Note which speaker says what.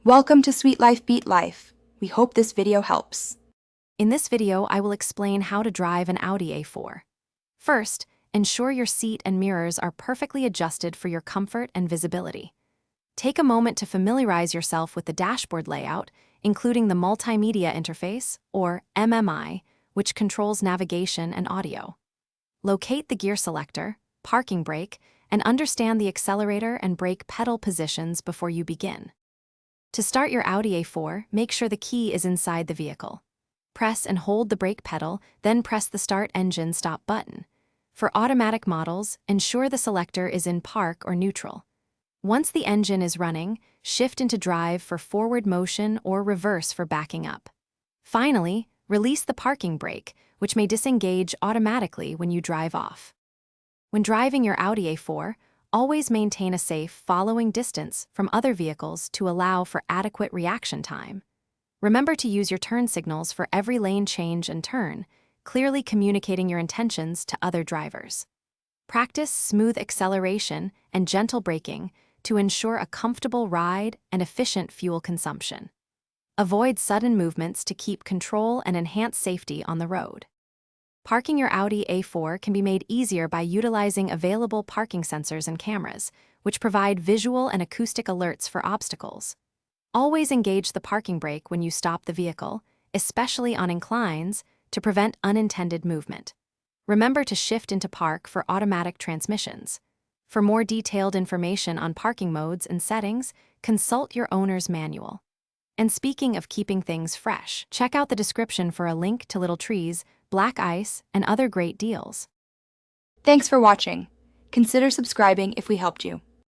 Speaker 1: Welcome to Sweet Life Beat Life. We hope this video helps.
Speaker 2: In this video, I will explain how to drive an Audi A4. First, ensure your seat and mirrors are perfectly adjusted for your comfort and visibility. Take a moment to familiarize yourself with the dashboard layout, including the Multimedia Interface, or MMI, which controls navigation and audio. Locate the gear selector, parking brake, and understand the accelerator and brake pedal positions before you begin. To start your Audi A4, make sure the key is inside the vehicle. Press and hold the brake pedal, then press the Start Engine Stop button. For automatic models, ensure the selector is in park or neutral. Once the engine is running, shift into drive for forward motion or reverse for backing up. Finally, release the parking brake, which may disengage automatically when you drive off. When driving your Audi A4, always maintain a safe following distance from other vehicles to allow for adequate reaction time. Remember to use your turn signals for every lane change and turn, clearly communicating your intentions to other drivers. Practice smooth acceleration and gentle braking to ensure a comfortable ride and efficient fuel consumption. Avoid sudden movements to keep control and enhance safety on the road. Parking your Audi A4 can be made easier by utilizing available parking sensors and cameras, which provide visual and acoustic alerts for obstacles. Always engage the parking brake when you stop the vehicle, especially on inclines, to prevent unintended movement. Remember to shift into park for automatic transmissions. For more detailed information on parking modes and settings, consult your owner's manual. And speaking of keeping things fresh, check out the description for a link to Little Trees, Black Ice, and other great deals.
Speaker 1: Thanks for watching. Consider subscribing if we helped you.